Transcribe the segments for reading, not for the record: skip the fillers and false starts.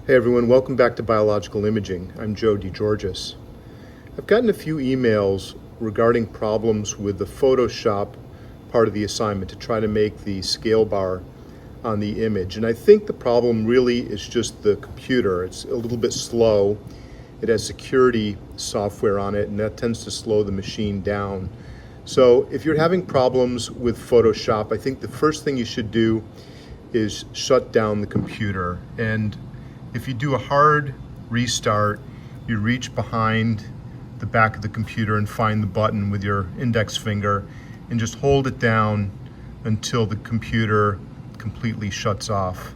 Hey everyone, welcome back to Biological Imaging. I'm Joe DeGeorgis. I've gotten a few emails regarding problems with the Photoshop part of the assignment to try to make the scale bar on the image. And I think the problem really is just the computer. It's a little bit slow. It has security software on it, and that tends to slow the machine down. So if you're having problems with Photoshop, I think the first thing you should do is shut down the computer. And if you do a hard restart, you reach behind the back of the computer and find the button with your index finger and just hold it down until the computer completely shuts off,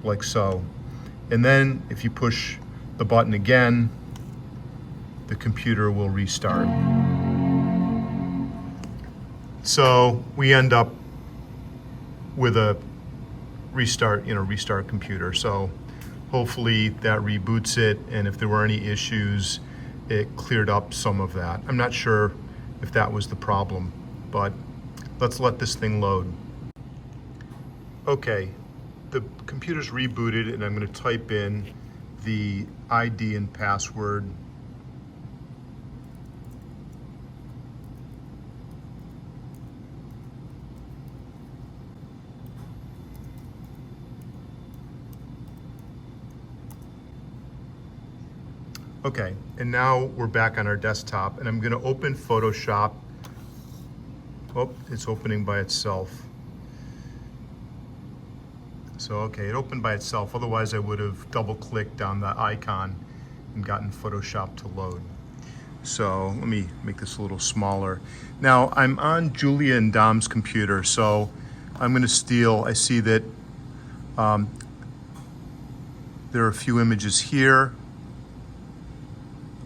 like so. And then if you push the button again, the computer will restart. So we end up with a restart computer. So hopefully that reboots it, and if there were any issues, it cleared up some of that. I'm not sure if that was the problem, but let's let this thing load. Okay, the computer's rebooted, and I'm going to type in the ID and password. Okay, and now we're back on our desktop, and I'm going to open Photoshop. Oh, it's opening by itself. So, okay, it opened by itself. Otherwise, I would have double-clicked on the icon and gotten Photoshop to load. So let me make this a little smaller. Now, I'm on Julia and Dom's computer, so I'm going to steal. I see that there are a few images here.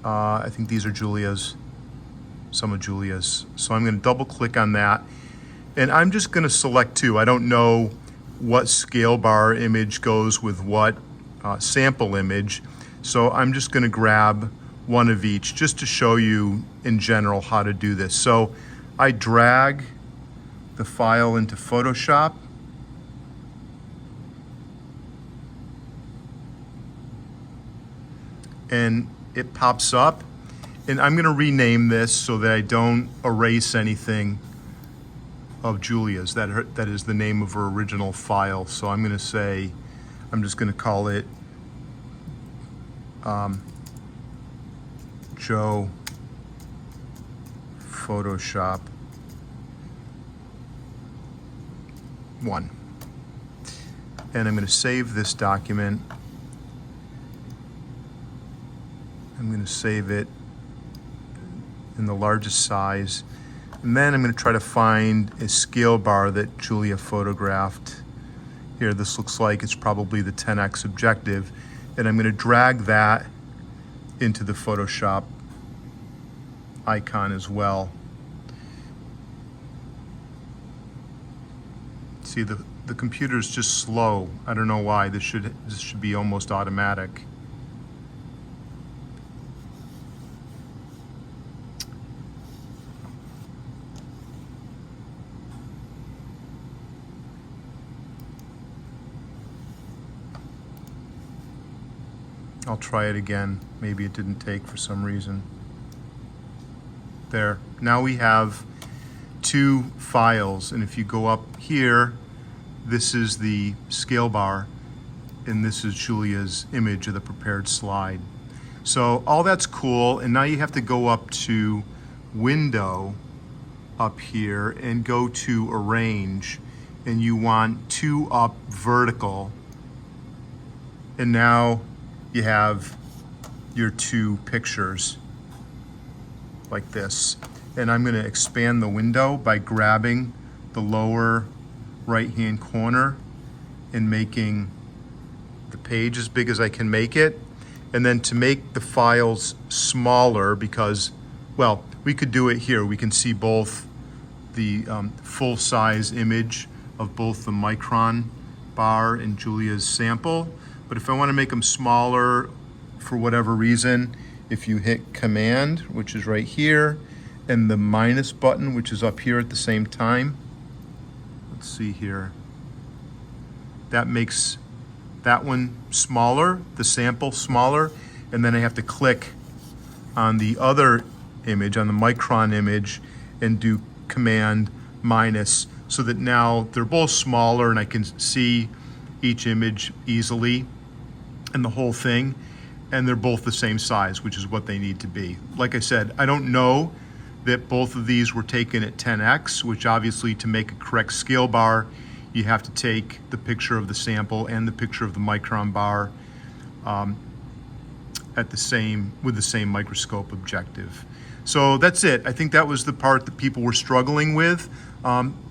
I think these are Julia's, some of Julia's. So I'm going to double click on that. And I'm just going to select two. I don't know what scale bar image goes with what sample image. So I'm just going to grab one of each just to show you in general how to do this. So I drag the file into Photoshop. And it pops up, and I'm going to rename this so that I don't erase anything of Julia's. That is the name of her original file. So I'm going to say, I'm just going to call it Joe Photoshop 1. And I'm going to save this document. I'm going to save it in the largest size. And then I'm going to try to find a scale bar that Julia photographed. Here, this looks like it's probably the 10x objective. And I'm going to drag that into the Photoshop icon as well. See, the computer's just slow. I don't know why. This should be almost automatic. I'll try it again. Maybe it didn't take for some reason. There. Now we have two files, and if you go up here, this is the scale bar, and this is Julia's image of the prepared slide. So all that's cool, and now you have to go up to Window up here and go to Arrange, and you want two up vertical, and now you have your two pictures like this. And I'm going to expand the window by grabbing the lower right-hand corner and making the page as big as I can make it. And then to make the files smaller, because, well, we could do it here. We can see both the full-size image of both the micron bar and Julia's sample. But if I want to make them smaller for whatever reason, if you hit Command, which is right here, and the minus button, which is up here at the same time, let's see here, that makes that one smaller, the sample smaller, and then I have to click on the other image, on the micron image, and do Command minus, so that now they're both smaller and I can see each image easily and the whole thing, and they're both the same size, which is what they need to be. Like I said, I don't know that both of these were taken at 10x, which obviously to make a correct scale bar, you have to take the picture of the sample and the picture of the micron bar with the same microscope objective. So that's it. I think that was the part that people were struggling with.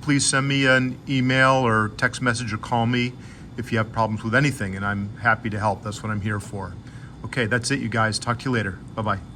Please send me an email or text message or call me if you have problems with anything, and I'm happy to help. That's what I'm here for. Okay, that's it, you guys. Talk to you later. Bye-bye.